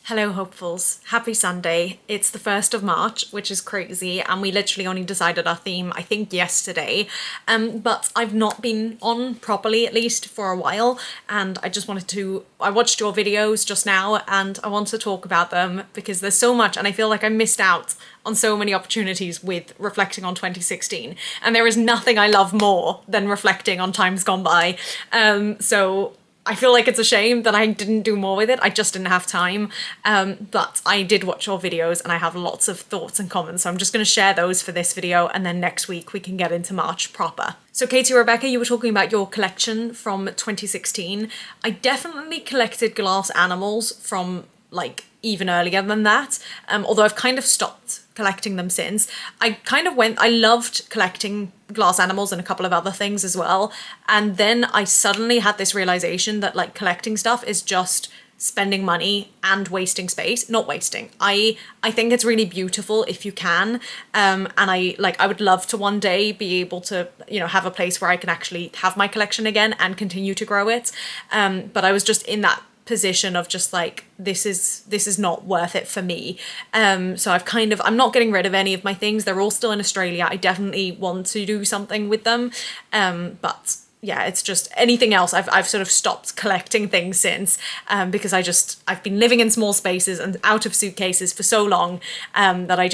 Hello hopefuls, happy Sunday. It's the 1st of March, which is crazy, and we literally only decided our theme, I think, yesterday. But I've not been on properly, at least for a while, and I watched your videos just now and I want to talk about them because there's so much and I feel like I missed out on so many opportunities with reflecting on 2016, and there is nothing I love more than reflecting on times gone by. So I feel like it's a shame that I didn't do more with it. I just didn't have time. But I did watch your videos and I have lots of thoughts and comments. So I'm just going to share those for this video. And then next week we can get into March proper. So KATIE-REBEKAH, you were talking about your collection from 2016. I definitely collected glass animals from like even earlier than that. Although I've kind of stopped collecting them since. I loved collecting glass animals and a couple of other things as well. And then I suddenly had this realization that like collecting stuff is just spending money and wasting space. Not wasting. I think it's really beautiful if you can. And I would love to one day be able to, have a place where I can actually have my collection again and continue to grow it. But I was just in that position of just like, this is not worth it for me. So I'm not getting rid of any of my things. They're all still in Australia. I definitely want to do something with them. But yeah, it's just anything else. I've sort of stopped collecting things since, because I've been living in small spaces and out of suitcases for so long, that I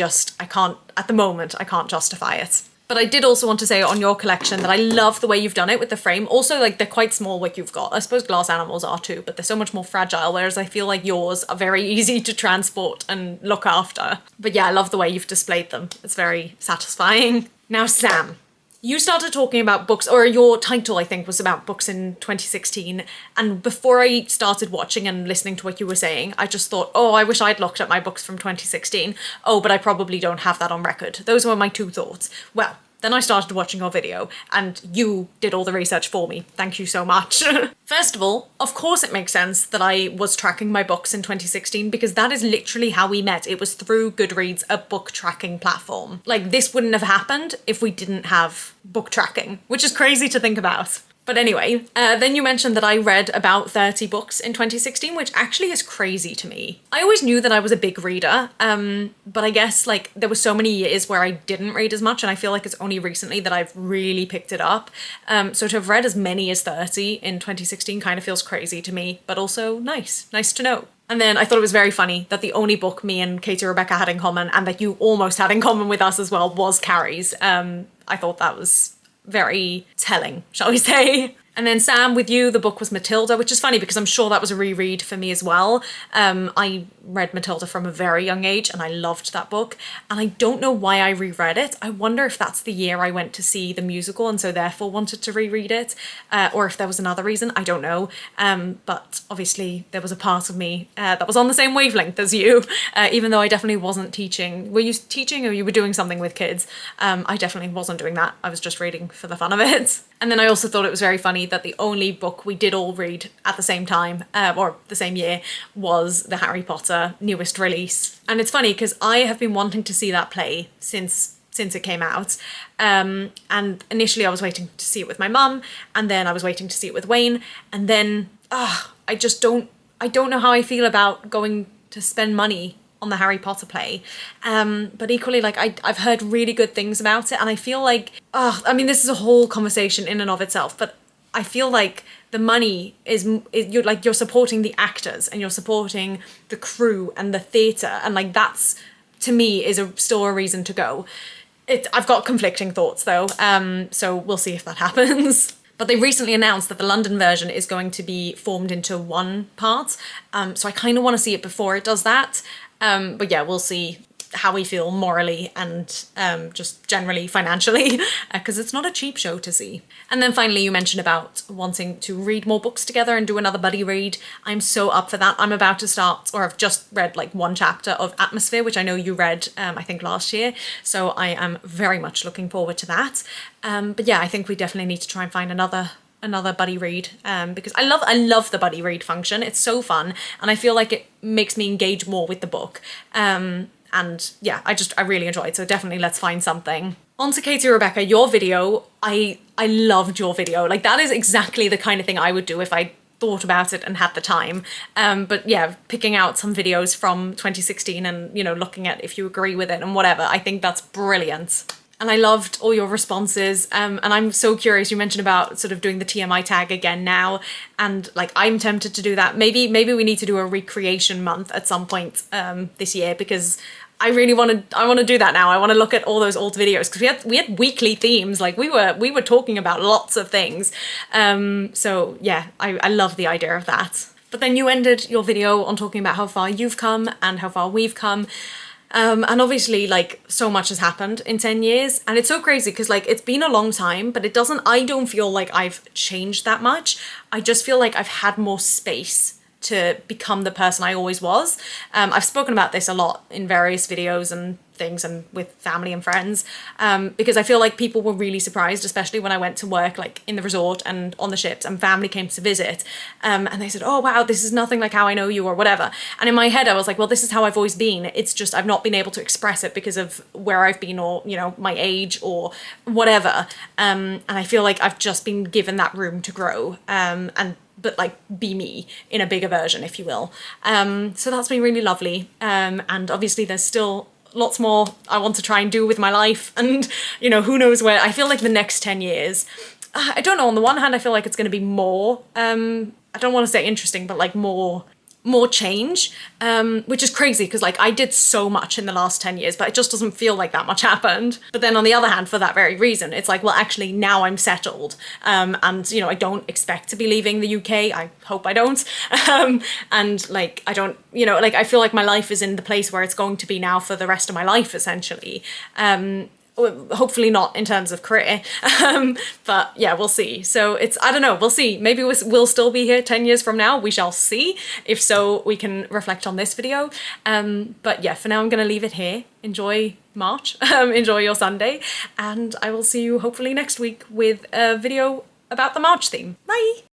can't, at the moment, I can't justify it. But I did also want to say on your collection that I love the way you've done it with the frame. Also, like, they're quite small, what you've got. I suppose glass animals are too, but they're so much more fragile, whereas I feel like yours are very easy to transport and look after. But yeah, I love the way you've displayed them. It's very satisfying. Now, Sam, you started talking about books, or your title, I think, was about books in 2016. And before I started watching and listening to what you were saying, I just thought, oh, I wish I'd looked at my books from 2016. Oh, but I probably don't have that on record. Those were my two thoughts. Well, then I started watching your video and you did all the research for me. Thank you so much. First of all, of course it makes sense that I was tracking my books in 2016 because that is literally how we met. It was through Goodreads, a book tracking platform. Like, this wouldn't have happened if we didn't have book tracking, which is crazy to think about. But anyway, then you mentioned that I read about 30 books in 2016, which actually is crazy to me. I always knew that I was a big reader, but I guess like there were so many years where I didn't read as much, and I feel like it's only recently that I've really picked it up. So to have read as many as 30 in 2016 kind of feels crazy to me, but also nice to know. And then I thought it was very funny that the only book me and KATIE-REBEKAH had in common, and that you almost had in common with us as well, was Carrie's. I thought that was very telling, shall we say. And then Sam, with you, the book was Matilda, which is funny because I'm sure that was a reread for me as well. I read Matilda from a very young age and I loved that book. And I don't know why I reread it. I wonder if that's the year I went to see the musical and so therefore wanted to reread it, or if there was another reason, I don't know. But obviously there was a part of me that was on the same wavelength as you, even though I definitely wasn't teaching. Were you teaching or you were doing something with kids? I definitely wasn't doing that. I was just reading for the fun of it. And then I also thought it was very funny that the only book we did all read at the same time, or the same year, was the Harry Potter newest release. And it's funny because I have been wanting to see that play since it came out. And initially I was waiting to see it with my mum, and then I was waiting to see it with Wayne, and then I don't know how I feel about going to spend money on the Harry Potter play. But equally, like, I've heard really good things about it, and I feel like, I mean, this is a whole conversation in and of itself, but I feel like the money is you're supporting the actors and you're supporting the crew and the theatre, and like that's, to me, is still a reason to go. I've got conflicting thoughts though, so we'll see if that happens. But they recently announced that the London version is going to be formed into one part, so I kind of want to see it before it does that. But yeah, we'll see how we feel morally and just generally financially, because it's not a cheap show to see. And then finally, you mentioned about wanting to read more books together and do another buddy read. I'm so up for that. I'm about to start, or I've just read like one chapter of Atmosphere, which I know you read, I think last year. So I am very much looking forward to that. But yeah, I think we definitely need to try and find another buddy read, because I love the buddy read function. It's so fun, and I feel like it makes me engage more with the book. And yeah, I really enjoyed, so definitely let's find something. On to KATIE-REBEKAH, your video, I loved your video. Like, that is exactly the kind of thing I would do if I thought about it and had the time. But yeah, picking out some videos from 2016 and, you know, looking at if you agree with it and whatever, I think that's brilliant. And I loved all your responses. And I'm so curious, you mentioned about sort of doing the TMI tag again now. And like, I'm tempted to do that. Maybe we need to do a recreation month at some point this year, because I really want to do that now. I want to look at all those old videos, because we had weekly themes. Like we were talking about lots of things. So yeah, I love the idea of that. But then you ended your video on talking about how far you've come and how far we've come. And obviously, like, so much has happened in 10 years, and it's so crazy because, like, it's been a long time, but I don't feel like I've changed that much. I just feel like I've had more space to become the person I always was. I've spoken about this a lot in various videos and things and with family and friends, because I feel like people were really surprised, especially when I went to work like in the resort and on the ships, and family came to visit, and they said, oh wow, this is nothing like how I know you or whatever. And in my head I was like, well, this is how I've always been. It's just I've not been able to express it because of where I've been, or, you know, my age or whatever. And I feel like I've just been given that room to grow, but like be me in a bigger version, if you will. So that's been really lovely. And obviously there's still lots more I want to try and do with my life, and, you know, who knows where. I feel like the next 10 years, I don't know, on the one hand I feel like it's going to be more, I don't want to say interesting, but like more change, which is crazy because like I did so much in the last 10 years, but it just doesn't feel like that much happened. But then on the other hand, for that very reason, it's like, well, actually now I'm settled, and, you know, I don't expect to be leaving the UK. I hope I don't. And like, I don't, you know, like I feel like my life is in the place where it's going to be now for the rest of my life, essentially. Hopefully not in terms of career, but yeah, we'll see. So it's, I don't know, we'll see. Maybe we'll still be here 10 years from now. We shall see. If so, we can reflect on this video. But yeah, for now I'm gonna leave it here. Enjoy March, enjoy your Sunday, and I will see you hopefully next week with a video about the March theme. Bye!